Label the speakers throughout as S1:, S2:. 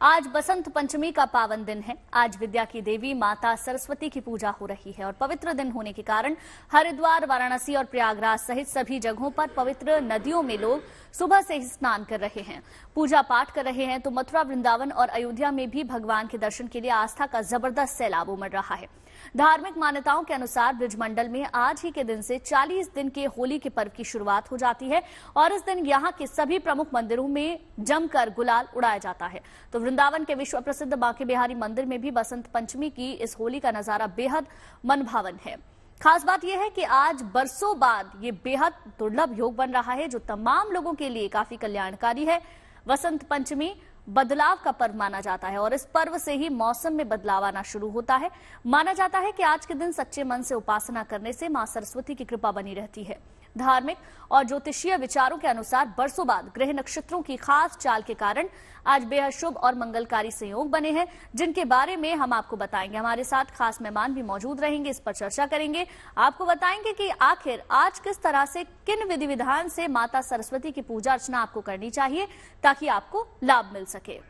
S1: आज बसंत पंचमी का पावन दिन है। आज विद्या की देवी माता सरस्वती की पूजा हो रही है और पवित्र दिन होने के कारण हरिद्वार, वाराणसी और प्रयागराज सहित सभी जगहों पर पवित्र नदियों में लोग सुबह से ही स्नान कर रहे हैं, पूजा पाठ कर रहे हैं। तो मथुरा, वृंदावन और अयोध्या में भी भगवान के दर्शन के लिए आस्था का जबरदस्त सैलाब उमड़ रहा है। धार्मिक मान्यताओं के अनुसार ब्रजमंडल में आज ही के दिन से 40 दिन के होली के पर्व की शुरुआत हो जाती है और इस दिन यहाँ के सभी प्रमुख मंदिरों में जमकर गुलाल उड़ाया जाता है। तो वृंदावन के विश्व प्रसिद्ध बांके बिहारी मंदिर में भी बसंत पंचमी की इस होली का नजारा बेहद मनभावन है। खास बात यह है कि आज बरसों बाद ये बेहद दुर्लभ योग बन रहा है, जो तमाम लोगों के लिए काफी कल्याणकारी है। बसंत पंचमी बदलाव का पर्व माना जाता है और इस पर्व से ही मौसम में बदलाव आना शुरू होता है। माना जाता है कि आज के दिन सच्चे मन से उपासना करने से मां सरस्वती की कृपा बनी रहती है। धार्मिक और ज्योतिषीय विचारों के अनुसार बरसों बाद ग्रह नक्षत्रों की खास चाल के कारण आज बेहद शुभ और मंगलकारी संयोग बने हैं, जिनके बारे में हम आपको बताएंगे। हमारे साथ खास मेहमान भी मौजूद रहेंगे, इस पर चर्चा करेंगे। आपको बताएंगे कि आखिर आज किस तरह से, किन विधि विधान से माता सरस्वती की पूजा अर्चना आपको करनी चाहिए ताकि आपको लाभ मिल सके।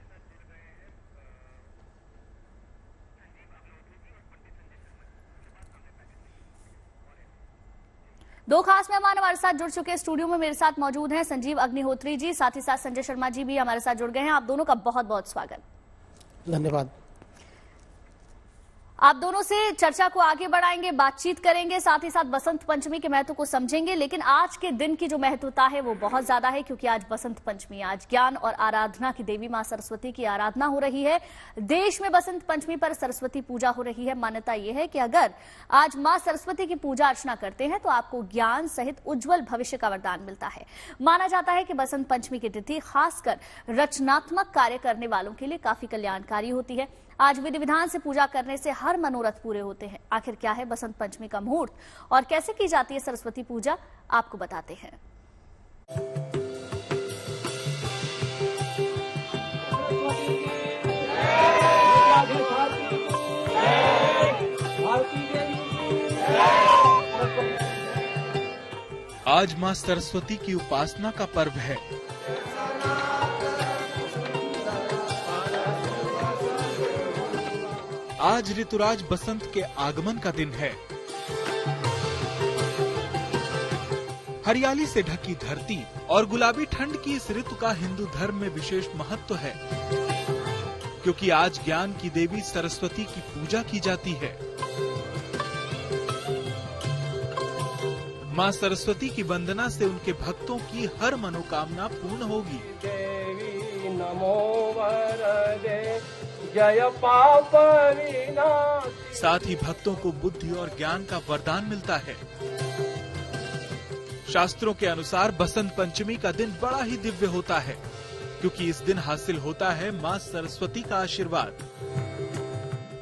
S1: दो खास मेहमान हमारे साथ जुड़ चुके हैं स्टूडियो में। मेरे साथ मौजूद हैं संजीव अग्निहोत्री जी, साथ ही साथ संजय शर्मा जी भी हमारे साथ जुड़ गए हैं। आप दोनों का बहुत बहुत स्वागत।
S2: धन्यवाद।
S1: आप दोनों से चर्चा को आगे बढ़ाएंगे, बातचीत करेंगे, साथ ही साथ बसंत पंचमी के महत्व को समझेंगे। लेकिन आज के दिन की जो महत्वता है वो बहुत ज्यादा है, क्योंकि आज बसंत पंचमी, आज ज्ञान और आराधना की देवी मां सरस्वती की आराधना हो रही है। देश में बसंत पंचमी पर सरस्वती पूजा हो रही है। मान्यता यह है कि अगर आज मां सरस्वती की पूजा अर्चना करते हैं तो आपको ज्ञान सहित उज्जवल भविष्य का वरदान मिलता है। माना जाता है कि बसंत पंचमी की तिथि खासकर रचनात्मक कार्य करने वालों के लिए काफी कल्याणकारी होती है। आज विधि विधान से पूजा करने से हर मनोरथ पूरे होते हैं। आखिर क्या है बसंत पंचमी का मुहूर्त और कैसे की जाती है सरस्वती पूजा, आपको बताते हैं।
S3: आज मां सरस्वती की उपासना का पर्व है। आज ऋतुराज बसंत के आगमन का दिन है। हरियाली से ढकी धरती और गुलाबी ठंड की इस ऋतु का हिंदू धर्म में विशेष महत्व है, क्योंकि आज ज्ञान की देवी सरस्वती की पूजा की जाती है। मां सरस्वती की वंदना से उनके भक्तों की हर मनोकामना पूर्ण होगी।
S4: देवी नमो वरदे जय पाप विनाश।
S3: साथ ही भक्तों को बुद्धि और ज्ञान का वरदान मिलता है। शास्त्रों के अनुसार बसंत पंचमी का दिन बड़ा ही दिव्य होता है, क्योंकि इस दिन हासिल होता है मां सरस्वती का आशीर्वाद।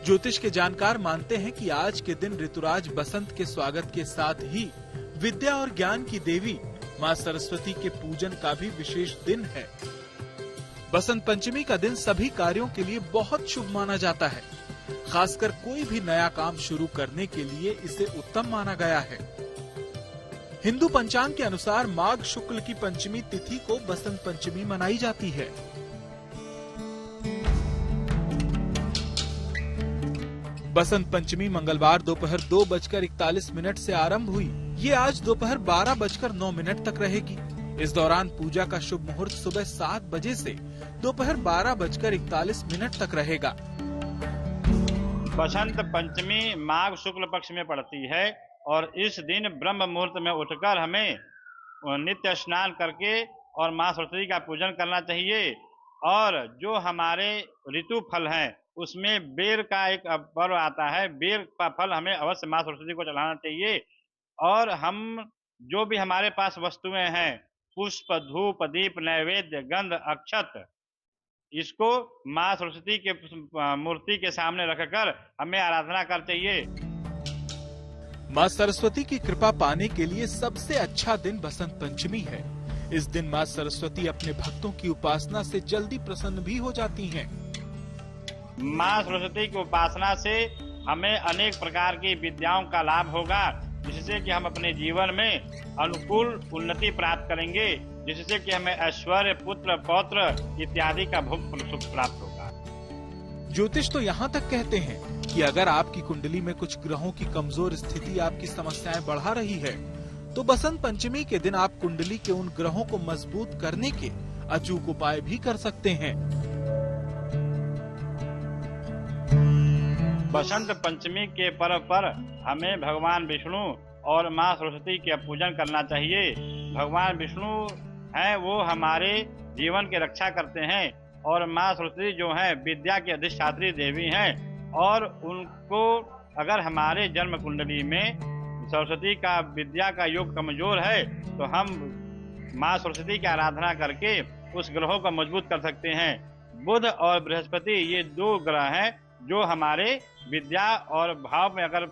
S3: ज्योतिष के जानकार मानते हैं कि आज के दिन ऋतुराज बसंत के स्वागत के साथ ही विद्या और ज्ञान की देवी मां सरस्वती के पूजन का भी विशेष दिन है। बसंत पंचमी का दिन सभी कार्यों के लिए बहुत शुभ माना जाता है। खासकर कोई भी नया काम शुरू करने के लिए इसे उत्तम माना गया है। हिंदू पंचांग के अनुसार माघ शुक्ल की पंचमी तिथि को बसंत पंचमी मनाई जाती है। बसंत पंचमी मंगलवार दोपहर 2:41 से आरंभ हुई। ये आज दोपहर 12:09 तक रहेगी। इस दौरान पूजा का शुभ मुहूर्त सुबह 7 बजे से दोपहर 12:41 तक रहेगा।
S5: बसंत पंचमी माघ शुक्ल पक्ष में पड़ती है और इस दिन ब्रह्म मुहूर्त में उठकर हमें नित्य स्नान करके और मां सरस्वती का पूजन करना चाहिए। और जो हमारे ऋतु फल हैं उसमें बेर का एक पर्व आता है। बेर का फल हमें अवश्य मां सरस्वती को चढ़ाना चाहिए। और हम जो भी हमारे पास वस्तुएं हैं, पुष्प, धूप, दीप, नैवेद्य, गंध, अक्षत, इसको मां सरस्वती के मूर्ति के सामने रखकर हमें आराधना करनी चाहिए।
S3: मां सरस्वती की कृपा पाने के लिए सबसे अच्छा दिन बसंत पंचमी है। इस दिन मां सरस्वती अपने भक्तों की उपासना से जल्दी प्रसन्न भी हो जाती हैं।
S5: मां सरस्वती की उपासना से हमें अनेक प्रकार की विद्याओं का लाभ होगा, जिससे कि हम अपने जीवन में अनुकूल उन्नति प्राप्त करेंगे, जिससे कि हमें ऐश्वर्य, पुत्र, पौत्र इत्यादि का भोग सुख प्राप्त होगा।
S3: ज्योतिष तो यहाँ तक कहते हैं कि अगर आपकी कुंडली में कुछ ग्रहों की कमजोर स्थिति आपकी समस्याएं बढ़ा रही है, तो बसंत पंचमी के दिन आप कुंडली के उन ग्रहों को मजबूत करने के अचूक उपाय भी कर सकते हैं।
S5: बसंत पंचमी के पर्व पर हमें भगवान विष्णु और माँ सरस्वती का पूजन करना चाहिए। भगवान विष्णु हैं वो हमारे जीवन की रक्षा करते हैं और माँ सरस्वती जो है विद्या की अधिष्ठात्री देवी हैं, और उनको अगर हमारे जन्म कुंडली में सरस्वती का विद्या का योग कमजोर है तो हम माँ सरस्वती की आराधना करके उस ग्रहों को मजबूत कर सकते हैं। बुध और बृहस्पति ये दो ग्रह हैं जो हमारे विद्या और भाव में अगर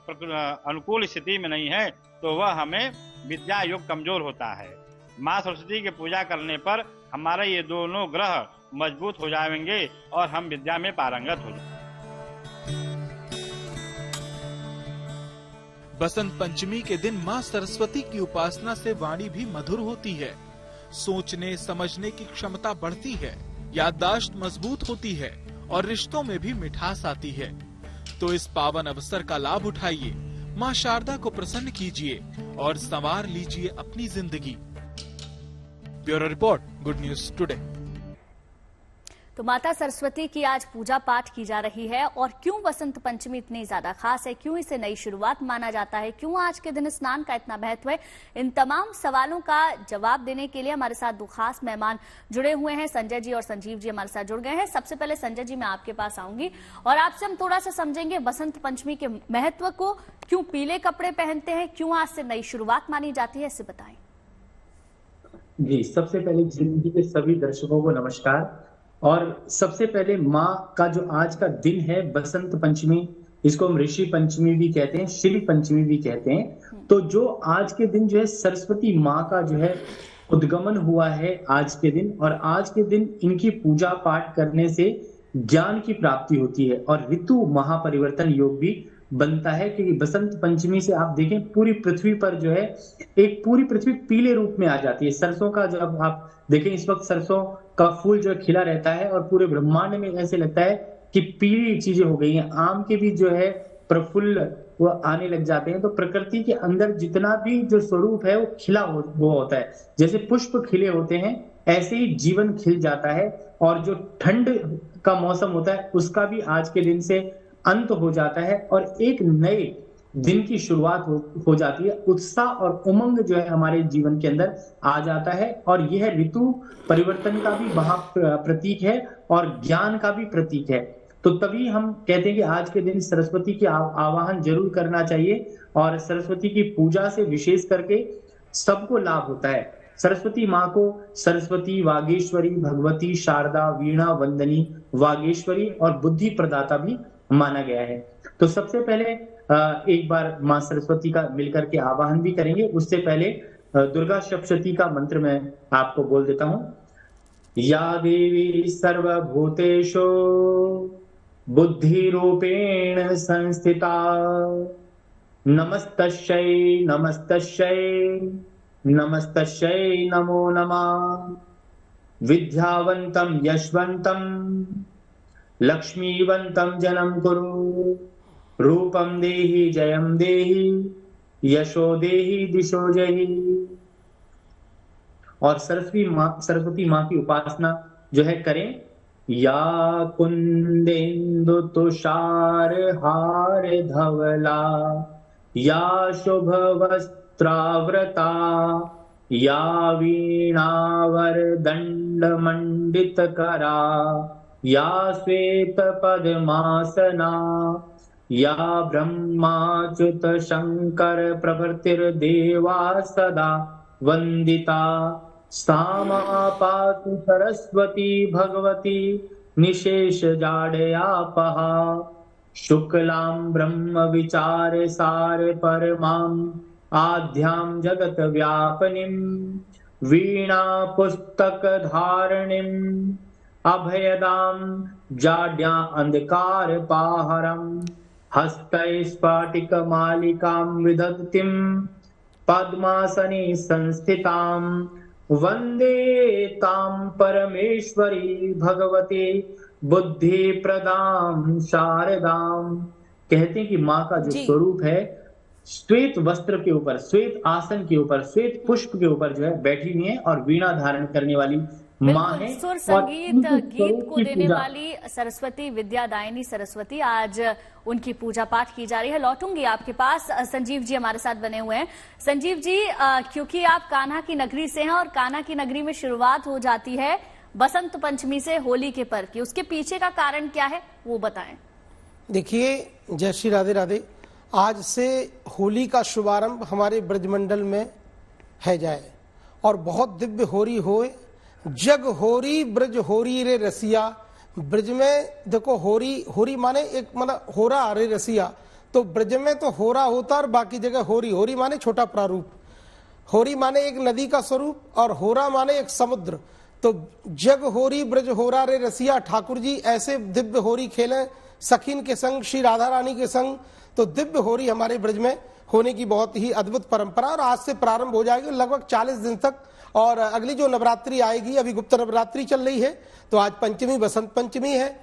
S5: अनुकूल स्थिति में नहीं है तो वह हमें विद्या योग कमजोर होता है। माँ सरस्वती की पूजा करने पर हमारे ये दोनों ग्रह मजबूत हो जाएंगे और हम विद्या में पारंगत हो जाएंगे।
S3: बसंत पंचमी के दिन माँ सरस्वती की उपासना से वाणी भी मधुर होती है, सोचने समझने की क्षमता बढ़ती है, याददाश्त मजबूत होती है और रिश्तों में भी मिठास आती है। तो इस पावन अवसर का लाभ उठाइए, माँ शारदा को प्रसन्न कीजिए और संवार लीजिए अपनी जिंदगी। Bureau report, good news today.
S1: तो माता सरस्वती की आज पूजा पाठ की जा रही है। और क्यों बसंत पंचमी इतनी ज्यादा खास है, क्यों इसे नई शुरुआत माना जाता है, क्यों आज के दिन स्नान का इतना महत्व है, इन तमाम सवालों का जवाब देने के लिए हमारे साथ दो खास मेहमान जुड़े हुए हैं। संजय जी और संजीव जी हमारे साथ जुड़ गए हैं। सबसे पहले संजय जी, मैं आपके पास आऊंगी और आपसे हम थोड़ा सा समझेंगे बसंत पंचमी के महत्व को। क्यों पीले कपड़े पहनते हैं, क्यों आज से नई शुरुआत मानी जाती है, इसे बताएं।
S2: जी, सबसे पहले जिंदगी के सभी दर्शकों को नमस्कार। और सबसे पहले माँ का जो आज का दिन है बसंत पंचमी, इसको हम ऋषि पंचमी भी कहते हैं, श्री पंचमी भी कहते हैं। तो जो आज के दिन जो है सरस्वती माँ का जो है उद्गमन हुआ है आज के दिन, और आज के दिन इनकी पूजा पाठ करने से ज्ञान की प्राप्ति होती है और ऋतु महापरिवर्तन योग भी बनता है। क्योंकि बसंत पंचमी से आप देखें पूरी पृथ्वी पर जो है एक पूरी पृथ्वी पीले रूप में आ जाती है। सरसों का जब आप देखें इस वक्त सरसों का फूल जो खिला रहता है और पूरे ब्रह्मांड में ऐसे लगता है कि पीली चीजें हो गई हैं। आम के भी जो है प्रफुल्ल वो आने लग जाते हैं। तो प्रकृति के अंदर जितना भी जो स्वरूप है वो खिला वो होता है। जैसे पुष्प खिले होते हैं ऐसे ही जीवन खिल जाता है। और जो ठंड का मौसम होता है उसका भी आज के दिन से अंत हो जाता है और एक नए दिन की शुरुआत हो जाती है। उत्साह और उमंग जो है हमारे जीवन के अंदर आ जाता है और यह ऋतु परिवर्तन का भी महा प्रतीक है और ज्ञान का भी प्रतीक है। तो तभी हम कहते हैं कि आज के दिन सरस्वती की आवाहन जरूर करना चाहिए और सरस्वती की पूजा से विशेष करके सबको लाभ होता है। सरस्वती माँ को सरस्वती, वागेश्वरी, भगवती, शारदा, वीणा वंदनी, वागेश्वरी और बुद्धि प्रदाता भी माना गया है। तो सबसे पहले एक बार माँ सरस्वती का मिलकर के आवाहन भी करेंगे। उससे पहले दुर्गा सप्तशती का मंत्र मैं आपको बोल देता हूं। या देवी सर्वभूतेषु बुद्धि रूपेण संस्थिता, नमस्तस्यै नमस्तस्यै नमस्तस्यै नमो नमः। विद्यावन्तं यशवन्तं लक्ष्मीवन्तं जनं कुरु, रूपम देहि जयम देहि, यशो देहि दिशो जहि। और सरस्वती माँ की उपासना जो है करें। या कुंदेन्दु तुषार हार धवला, या शुभ वस्त्रावृता, या वीणावर दंड मंडित करा, या श्वेत पद्मासना, या ब्रह्माच्युत शंकर प्रभृतिर्देवा सदा वंदिता। सामा पातु सरस्वती भगवती निशेष जाडयापहा, शुक्लां ब्रह्म विचार सार परमां आद्यां जगत व्यापनीं, वीणा पुस्तक धारणीं, अभयदां जाड्या अंधकार पाहरं, हस्तै स्फाटिक मालिकां विदग्धिं, पद्मासने संस्थितां, वंदे तां परमेश्वरी भगवते बुद्धि प्रदाम शारदाम। कहते हैं कि माँ का जो
S1: जी।
S2: स्वरूप है श्वेत वस्त्र के ऊपर, श्वेत आसन के ऊपर, श्वेत पुष्प के ऊपर जो है बैठी हुई है और वीणा धारण करने वाली माँ
S1: बिल्कुल,
S2: है।
S1: सुर
S2: और
S1: संगीत
S2: उनके
S1: गीत
S2: स्वरूप
S1: को
S2: की
S1: देने
S2: पूजा,
S1: वाली सरस्वती, विद्यादायिनी सरस्वती, आज उनकी पूजा पाठ की जा रही है। लौटूंगी आपके पास। संजीव जी हमारे साथ बने हुए हैं। संजीव जी, क्योंकि आप कान्हा की नगरी से हैं और कान्हा की नगरी में शुरुआत हो जाती है बसंत पंचमी से होली के पर्व की, उसके पीछे का कारण क्या है वो बताएं।
S6: देखिए, जय श्री राधे राधे। आज से होली का शुभारंभ हमारे ब्रजमंडल में है जाए और बहुत दिव्य होरी होए। जग होरी ब्रज होरी रे रसिया। ब्रज में देखो, होरी होरी माने एक मतलब होरा रे रसिया, तो ब्रज में तो होरा होता और बाकी जगह होरी। होरी माने छोटा प्रारूप, होरी माने एक नदी का स्वरूप और होरा माने एक समुद्र। तो जग होरी ब्रज होरा रे रसिया, ठाकुर जी ऐसे दिव्य होरी खेलें सखीन के संग, श्री राधा रानी के संग। तो दिव्य होरी हमारे ब्रज में होने की बहुत ही अद्भुत परंपरा, और आज से प्रारंभ हो जाएगी लगभग 40 दिन तक। और अगली जो नवरात्रि आएगी, अभी गुप्त नवरात्रि चल रही है, तो आज पंचमी बसंत पंचमी है,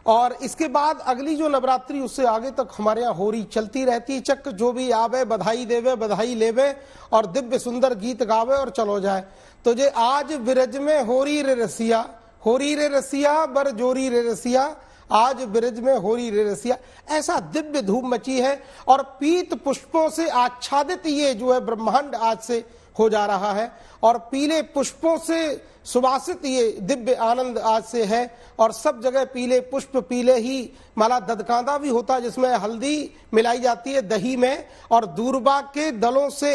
S6: और इसके बाद अगली जो नवरात्रि उससे आगे तक हमारे यहाँ होरी चलती रहती है। चक्र जो भी आवे बधाई देवे, बधाई लेवे और दिव्य सुंदर गीत गावे और चलो जाए। तो जे आज बिरज में होरी रे रसिया, होरी रे रसिया बर जोरी रे रसिया, आज ब्रज में होरी रे रसिया, ऐसा दिव्य धूम मची है। और पीत पुष्पों से आच्छादित ये जो है ब्रह्मांड आज से हो जा रहा है, और पीले पुष्पों से सुवासित ये दिव्य आनंद आज से है। और सब जगह पीले पुष्प, पीले ही माला ददकांदा भी होता है जिसमें हल्दी मिलाई जाती है दही में, और दूर्बा के दलों से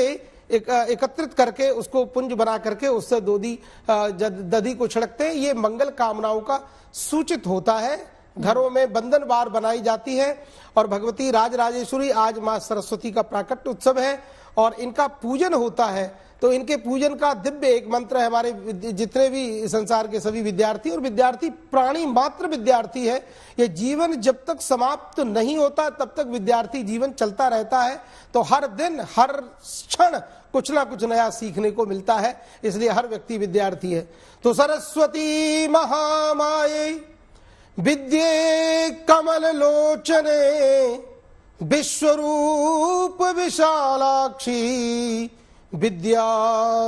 S6: एकत्रित करके उसको पुंज बना करके उससे दधी को छिड़कते हैं। ये मंगल कामनाओं का सूचित होता है। घरों में बंधन बार बनाई जाती है, और भगवती राजराजेश्वरी, आज माँ सरस्वती का प्राकट्य उत्सव है और इनका पूजन होता है। तो इनके पूजन का दिव्य एक मंत्र है। हमारे जितने भी संसार के सभी विद्यार्थी, और विद्यार्थी प्राणी मात्र विद्यार्थी है, ये जीवन जब तक समाप्त नहीं होता तब तक विद्यार्थी जीवन चलता रहता है। तो हर दिन हर क्षण कुछ ना कुछ नया सीखने को मिलता है, इसलिए हर व्यक्ति विद्यार्थी है। तो सरस्वती महामाये विद्ये कमल लोचने, विश्वरूप विशालाक्षी, विद्या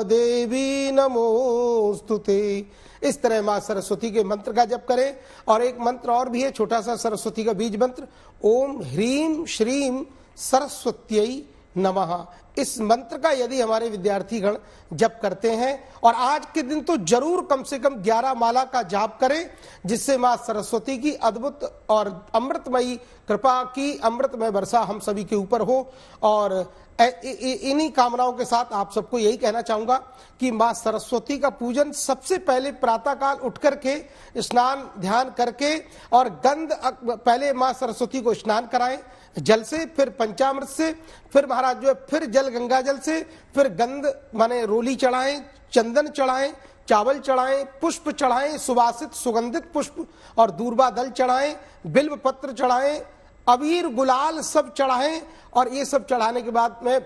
S6: देवी नमोस्तुते। इस तरह मां सरस्वती के मंत्र का जप करें। और एक मंत्र और भी है, छोटा सा सरस्वती का बीज मंत्र, ओम ह्रीम श्रीम सरस्वत्यै नमः। इस मंत्र का यदि हमारे विद्यार्थी गण जप करते हैं, और आज के दिन तो जरूर कम से कम 11 माला का जाप करें, जिससे मां सरस्वती की अद्भुत और अमृतमयी कृपा की अमृतमय वर्षा हम सभी के ऊपर हो। और इन्हीं कामनाओं के साथ आप सबको यही कहना चाहूंगा कि मां सरस्वती का पूजन सबसे पहले प्रातः काल उठ करके स्नान ध्यान करके, और गंध, पहले मां सरस्वती को स्नान कराएं जल से, फिर पंचामृत से, फिर महाराज जो है फिर जल गंगा जल से, फिर गंध माने रोली चढ़ाएं, चंदन चढ़ाएं, चावल चढ़ाएं, पुष्प चढ़ाएं, सुवासित सुगंधित पुष्प और दूर्वा दल चढ़ाएं, बिल्व पत्र चढ़ाएं, अबीर गुलाल सब चढ़ाएं, और ये सब चढ़ाने के बाद में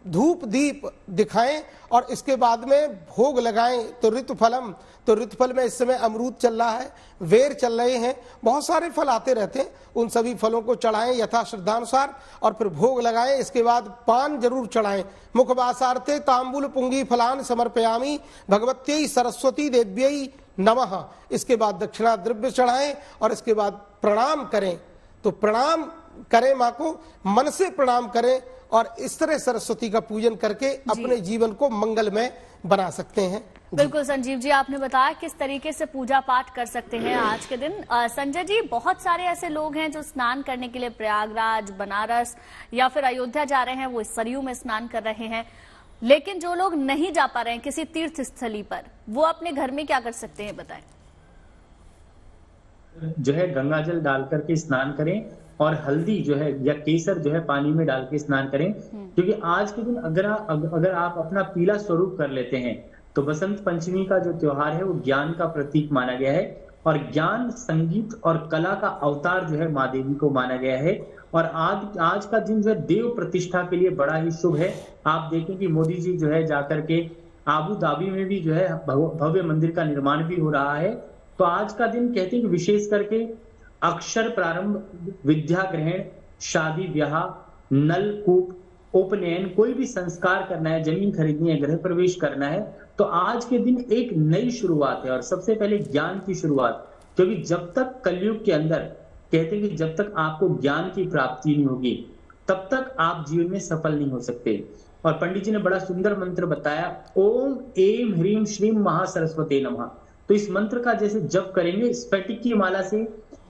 S6: धूप दीप दिखाएं, और इसके बाद में भोग लगाएं। तो ऋतुफलम, तो ऋतुफल में इस समय अमरूद चल रहा है, वेर चल रहे हैं, बहुत सारे फल आते रहते हैं, उन सभी फलों को चढ़ाएं यथा श्रद्धानुसार, और फिर भोग लगाएं। इसके बाद पान जरूर चढ़ाएं। मुखवासार्थे तांबूल पुंगी फलान समर्पयामी भगवत्यै सरस्वती देव्यै नमः। इसके बाद दक्षिणा द्रव्य चढ़ाएं, और इसके बाद प्रणाम करें। तो प्रणाम करें, माँ को मन से प्रणाम करें, और इस तरह सरस्वती का पूजन करके अपने जीवन को मंगलमय बना सकते हैं।
S1: बिल्कुल संजीव जी, आपने बताया किस तरीके से पूजा पाठ कर सकते हैं आज के दिन। संजय जी, बहुत सारे ऐसे लोग हैं जो स्नान करने के लिए प्रयागराज, बनारस या फिर अयोध्या जा रहे हैं, वो सरयू में स्नान कर रहे हैं, लेकिन जो लोग नहीं जा पा रहे हैं किसी तीर्थ स्थली पर, वो अपने घर में क्या कर सकते हैं, बताएं।
S2: जो है गंगा जल डाल करके स्नान करें, और हल्दी जो है या केसर जो है पानी में डाल के स्नान करें। क्योंकि आज के दिन अगर आप अपना पीला स्वरूप कर लेते हैं, तो बसंत पंचमी का जो त्योहार है वो ज्ञान का प्रतीक माना गया है, और ज्ञान, संगीत और कला का अवतार जो है माँ देवी को माना गया है। और आज का दिन जो है देव प्रतिष्ठा के लिए बड़ा ही शुभ है। आप देखें कि मोदी जी जो है जाकर के आबू धाबी में भी जो है भव्य मंदिर का निर्माण भी हो रहा है, तो आज का दिन कहते हैं कि विशेष करके अक्षर प्रारंभ, विद्या ग्रहण, शादी ब्याह, नलकूप, उपनयन, कोई भी संस्कार करना है, जमीन खरीदनी है, गृह प्रवेश करना है, तो आज के दिन एक नई शुरुआत है। और सबसे पहले ज्ञान की शुरुआत, क्योंकि जब तक कलयुग के अंदर कहते हैं कि जब तक आपको ज्ञान की प्राप्ति नहीं होगी तब तक आप जीवन में सफल नहीं हो सकते। और पंडित जी ने बड़ा सुंदर मंत्र बताया, ओम एम ह्रीम श्रीम महासरस्वती नमः। तो इस मंत्र का जैसे जप करेंगे स्फटिक की माला से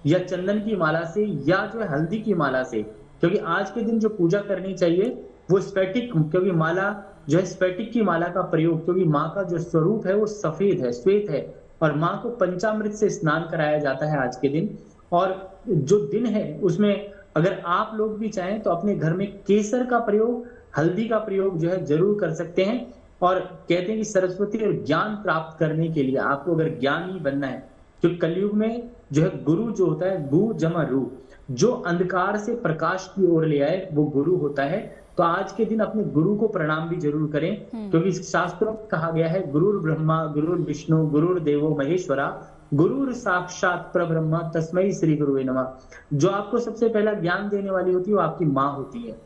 S2: या चंदन की माला से या जो है हल्दी की माला से, क्योंकि आज के दिन जो पूजा करनी चाहिए वो स्फटिक, क्योंकि माला जो है स्फटिक की माला का प्रयोग, क्योंकि माँ का जो स्वरूप है वो सफेद है, श्वेत है, और माँ को पंचामृत से स्नान कराया जाता है आज के दिन। और जो दिन है उसमें अगर आप लोग भी चाहें तो अपने घर में केसर का प्रयोग, हल्दी का प्रयोग जो है जरूर कर सकते हैं। और कहते हैं कि सरस्वती और ज्ञान प्राप्त करने के लिए आपको अगर ज्ञानी बनना है, तो कलयुग में जो है गुरु जो होता है, गु जमा रू, जो अंधकार से प्रकाश की ओर ले आए वो गुरु होता है। तो आज के दिन अपने गुरु को प्रणाम भी जरूर करें, क्योंकि शास्त्रों में कहा गया है गुरुर ब्रह्मा गुरुर विष्णु गुरुर देवो महेश्वरा गुरुर साक्षात परब्रह्म तस्मै श्री गुरुवे नमः। जो आपको सबसे पहला ज्ञान देने वाली होती है वो आपकी माँ होती है,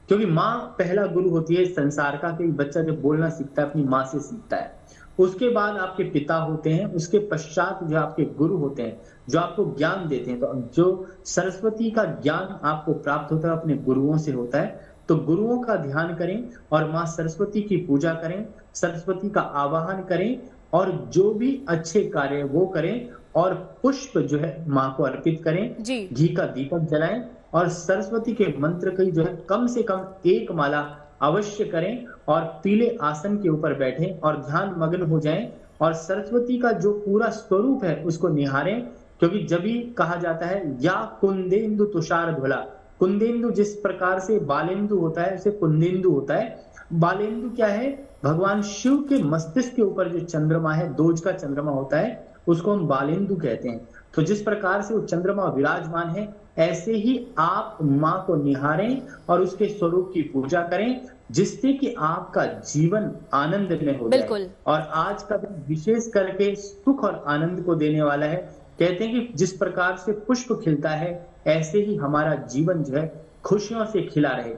S2: क्योंकि माँ पहला गुरु होती है संसार का। कि बच्चा जब बोलना सीखता है अपनी माँ से सीखता है, उसके बाद आपके पिता होते हैं, उसके पश्चात जो आपके गुरु होते हैं जो आपको ज्ञान देते हैं। तो जो सरस्वती का ज्ञान आपको प्राप्त होता है अपने गुरुओं से होता है। तो गुरुओं का ध्यान करें और माँ सरस्वती की पूजा करें, सरस्वती का आवाहन करें और जो भी अच्छे कार्य वो करें, और पुष्प जो है माँ को अर्पित करें, घी का दीपक जलाएं और सरस्वती के मंत्र की जो है कम से कम एक माला अवश्य करें और पीले आसन के ऊपर बैठें और ध्यान मग्न हो जाएं और सरस्वती का जो पूरा स्वरूप है उसको निहारें। क्योंकि जब भी कहा जाता है या कुंदेन्दु तुषार धुला, कुंदेन्दु जिस प्रकार से बालेन्दु होता है उसे कुंदेन्दु होता है। बालेन्दु क्या है? भगवान शिव के मस्तिष्क के ऊपर जो चंद्रमा है, दोज का चंद्रमा होता है, उसको हम बालेन्दु कहते हैं। तो जिस प्रकार से वो चंद्रमा विराजमान है ऐसे ही आप माँ को निहारें और उसके स्वरूप की पूजा करें, जिससे कि आपका जीवन आनंद में हो जाए। और आज का दिन विशेष करके सुख और आनंद को देने वाला है। कहते हैं कि जिस प्रकार से पुष्प खिलता है ऐसे ही हमारा जीवन जो है खुशियों से खिला रहे,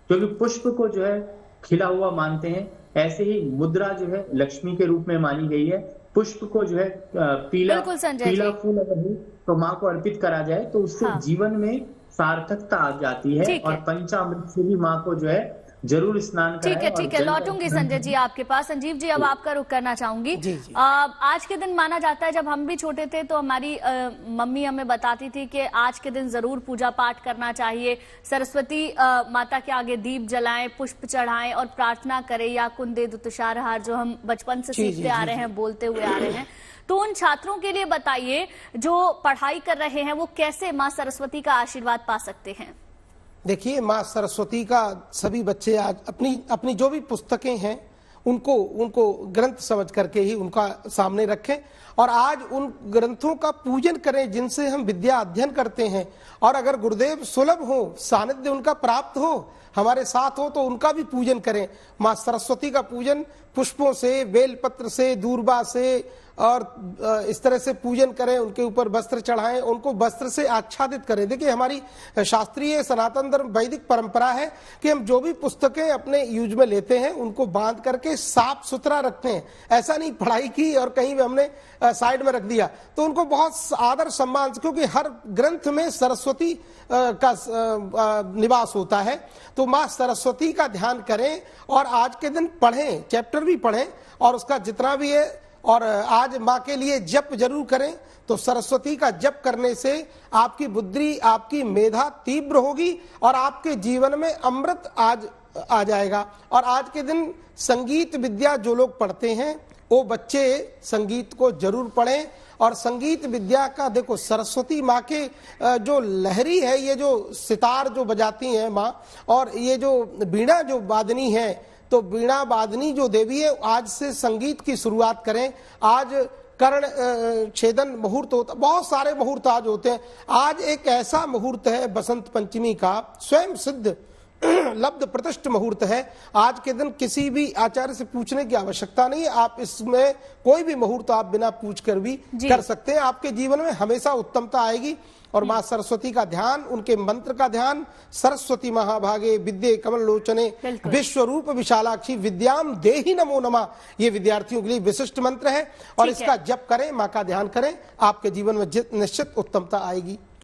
S2: क्योंकि पुष्प को जो है खिला हुआ मानते हैं। ऐसे ही मुद्रा जो है लक्ष्मी के रूप में मानी गई है। पुष्प को जो है पीला फूल अगर हो तो माँ को अर्पित करा जाए तो उससे जीवन में सार्थकता आ जाती है। और पंचामृत से भी माँ को जो है जरूर स्नान कराएं।
S1: ठीक है, लौटूंगी संजय जी आपके पास। संजीव जी, अब आपका रुख करना चाहूंगी। आज के दिन माना जाता है, जब हम भी छोटे थे तो हमारी मम्मी हमें बताती थी कि आज के दिन जरूर पूजा पाठ करना चाहिए, सरस्वती माता के आगे दीप जलाएं, पुष्प चढ़ाएं और प्रार्थना करें, या कुंदेन्दु तुषारहार जो हम बचपन से सीखते आ रहे हैं, बोलते हुए आ रहे हैं। तो उन छात्रों के लिए बताइए जो पढ़ाई कर रहे हैं, वो कैसे माँ सरस्वती का आशीर्वाद पा सकते हैं?
S6: देखिए, माँ सरस्वती का सभी बच्चे आज अपनी जो भी पुस्तकें हैं उनको ग्रंथ समझ करके ही उनका सामने रखें और आज उन ग्रंथों का पूजन करें जिनसे हम विद्या अध्ययन करते हैं। और अगर गुरुदेव सुलभ हो, सानिध्य उनका प्राप्त हो, हमारे साथ हो, तो उनका भी पूजन करें। माँ सरस्वती का पूजन पुष्पों से, बेलपत्र से, दूर्वा से और इस तरह से पूजन करें, उनके ऊपर वस्त्र चढ़ाएं, उनको वस्त्र से आच्छादित करें। देखिए, हमारी शास्त्रीय सनातन धर्म वैदिक परंपरा है कि हम जो भी पुस्तकें अपने यूज में लेते हैं उनको बांध करके साफ सुथरा रखते हैं। ऐसा नहीं पढ़ाई की और कहीं भी हमने साइड में रख दिया, तो उनको बहुत आदर सम्मान, क्योंकि हर ग्रंथ में सरस्वती का निवास होता है। तो माँ सरस्वती का ध्यान करें और आज के दिन पढ़ें, चैप्टर भी पढ़ें और उसका जितना भी है। और आज माँ के लिए जप जरूर करें। तो सरस्वती का जप करने से आपकी बुद्धि, आपकी मेधा तीव्र होगी और आपके जीवन में अमृत आज आ जाएगा। और आज के दिन संगीत विद्या जो लोग पढ़ते हैं वो बच्चे संगीत को जरूर पढ़ें। और संगीत विद्या का देखो, सरस्वती माँ के जो लहरी है, ये जो सितार जो बजाती हैं माँ, और ये जो वीणा जो वादनी है, तो वीणा वादनी जो देवी है, आज से संगीत की शुरुआत करें। आज कर्ण छेदन मुहूर्त होता, बहुत सारे मुहूर्त आज होते हैं। आज एक ऐसा मुहूर्त है बसंत पंचमी का, स्वयं सिद्ध लब्ध प्रतिष्ठ मुहूर्त है। आज के दिन किसी भी आचार्य से पूछने की आवश्यकता नहीं है, आप इसमें कोई भी मुहूर्त आप बिना पूछ कर भी कर सकते हैं। आपके जीवन में हमेशा उत्तमता आएगी और मां सरस्वती का ध्यान, उनके मंत्र का ध्यान, सरस्वती महाभागे विद्ये कमल लोचने विश्वरूप विशालाक्षी विद्याम देहि नमो नमः, ये विद्यार्थियों के लिए विशिष्ट मंत्र है और इसका जप करें, मां का ध्यान करें, आपके जीवन में निश्चित उत्तमता आएगी।